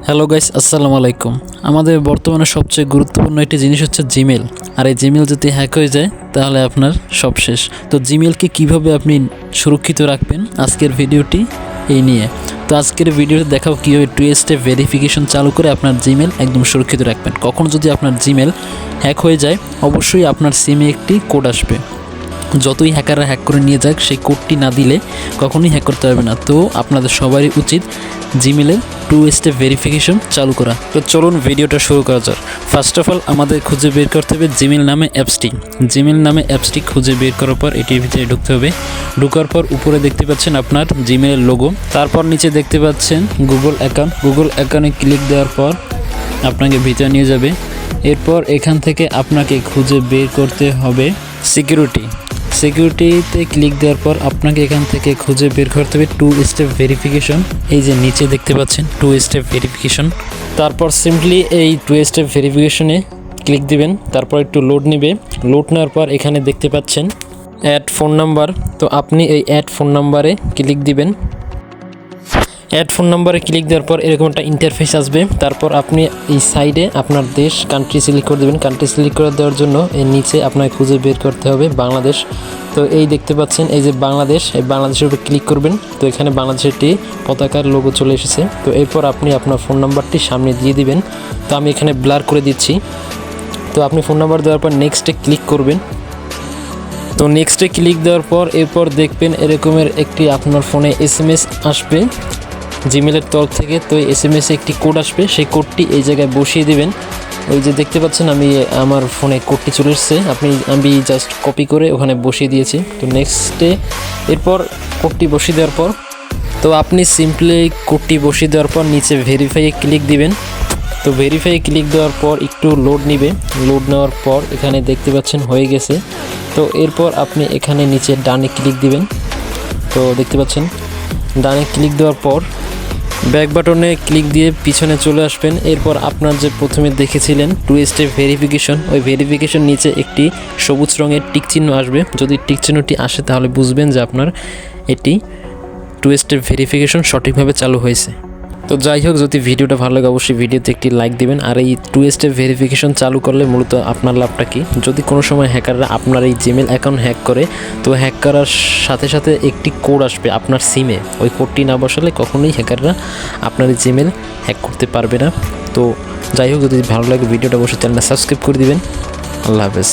Hello guys, আসসালামু আলাইকুম। আমাদের বর্তমানে সবচেয়ে গুরুত্বপূর্ণ একটি জিনিস হচ্ছে জিমেল। আর এই জিমেল যদি হ্যাক হয়ে যায় তাহলে আপনার সব শেষ। তো জিমেলকে কিভাবে আপনি সুরক্ষিত রাখবেন, আজকের ভিডিওটি এই নিয়ে। তো আজকের ভিডিওতে দেখাবো কীভাবে 2 স্টেপ ভেরিফিকেশন চালু করে আপনার জিমেল একদম সুরক্ষিত রাখবেন। কখন যদি আপনার জিমেল হ্যাক হয়ে যায়, অবশ্যই আপনার সিমে একটি কোড আসবে। যতই হ্যাকাররা হ্যাক করে নিয়ে যাক, সেই কোডটি না দিলে কখনোই হ্যাক করতে পারবে না। তো আপনাদের সবারই উচিত জিমেলের 2 স্টেপ ভেরিফিকেশন চালু করা। তো চলুন ভিডিওটা শুরু করা যাক। ফার্স্ট অফ অল আমাদের খুঁজে বের করতে হবে জিমেল নামে অ্যাপসটি। জিমেল নামে অ্যাপসটি খুঁজে বের করার পর এটির ভিতরে ঢুকতে হবে। ঢোকার পর উপরে দেখতে পাচ্ছেন আপনার জিমেলের লোগো, তারপর নিচে দেখতে পাচ্ছেন গুগল অ্যাকাউন্ট। গুগল অ্যাকাউন্টে ক্লিক দেওয়ার পর আপনাকে ভিতরে নিয়ে যাবে। এরপর এখান থেকে আপনাকে খুঁজে বের করতে হবে সিকিউরিটিতে ক্লিক দেওয়ার পর আপনাকে এখান থেকে খুঁজে বের করতে হবে 2 স্টেপ ভেরিফিকেশন। এই যে নিচে দেখতে পাচ্ছেন 2 স্টেপ ভেরিফিকেশন। তারপর সিম্পলি এই 2 স্টেপ ভেরিফিকেশনে ক্লিক দিবেন। তারপর একটু লোড নেবে। লোড নেওয়ার পর এখানে দেখতে পাচ্ছেন অ্যাড ফোন নাম্বার। তো আপনি এই অ্যাড ফোন নাম্বারে ক্লিক দিবেন। অ্যাড ফোন নাম্বারে ক্লিক দেওয়ার পর এরকম একটা ইন্টারফেস আসবে। তারপর আপনি এই সাইডে আপনার দেশ কান্ট্রি সিলেক্ট করে দেবেন। কান্ট্রি সিলেক্ট করে দেওয়ার জন্য এর নিচে আপনাকে খুঁজে বের করতে হবে বাংলাদেশ। তো এই দেখতে পাচ্ছেন এই যে বাংলাদেশ, এই বাংলাদেশের উপর ক্লিক করবেন। তো এখানে বাংলাদেশের একটি পতাকার লোগো চলে এসেছে। তো এরপর আপনি আপনার ফোন নাম্বারটি সামনে দিয়ে দিবেন। তো আমি এখানে ব্লার করে দিচ্ছি। তো আপনি ফোন নাম্বার দেওয়ার পর নেক্সটে ক্লিক করবেন। তো নেক্সটে ক্লিক দেওয়ার পর এরপর দেখবেন এরকমের একটি আপনার ফোনে SMS আসবে জিমেলের তরফ থেকে। তো SMS-এ একটি কোড আসবে, সেই কোডটি এই জায়গায় বসিয়ে দিবেন। ওই যে দেখতে পাচ্ছেন আমি আমার ফোনে কোডটি চলে এসেছে, আমি জাস্ট কপি করে ওখানে বসিয়ে দিয়েছি। তো নেক্সটে এরপর কোডটি বসিয়ে দেওয়ার পর তো আপনি সিম্পলি কোডটি বসিয়ে দেওয়ার পর নিচে ভেরিফাইয়ে ক্লিক দিবেন। তো ভেরিফাইয়ে ক্লিক দেওয়ার পর একটু লোড নেবে। লোড নেওয়ার পর এখানে দেখতে পাচ্ছেন হয়ে গেছে। তো এরপর আপনি এখানে নিচে ডানে ক্লিক দিবেন। তো দেখতে পাচ্ছেন ডানে ক্লিক দেওয়ার পর ব্যাক বাটনে ক্লিক দিয়ে পিছনে চলে আসবেন। এরপর আপনার যে প্রথমে দেখেছিলেন 2 স্টেপ ভেরিফিকেশন, ওই ভেরিফিকেশন নিচে একটি সবুজ রঙের টিক চিহ্ন আসবে। যদি টিক চিহ্নটি আসে তাহলে বুঝবেন যে আপনার এটি 2 স্টেপ ভেরিফিকেশন সঠিকভাবে চালু হয়েছে। তো যাই হোক, যদি ভিডিওটা ভালো লাগে অবশ্যই ভিডিওতে একটি লাইক দিবেন। আর এই 2 স্টেপ ভেরিফিকেশন চালু করলে মূলত আপনার লাভটা কি, যদি কোনো সময় হ্যাকাররা আপনার এই জিমেল অ্যাকাউন্ট হ্যাক করে, তো হ্যাক করার সাথে সাথে একটি কোড আসবে আপনার সিমে। ওই কোডটি না বসালে কখনোই হ্যাকাররা আপনার এই জিমেল হ্যাক করতে পারবে না। তো যাই হোক, যদি ভালো লাগে ভিডিওটা অবশ্যই চ্যানেলটা সাবস্ক্রাইব করে দিবেন। আল্লাহ হাফেজ।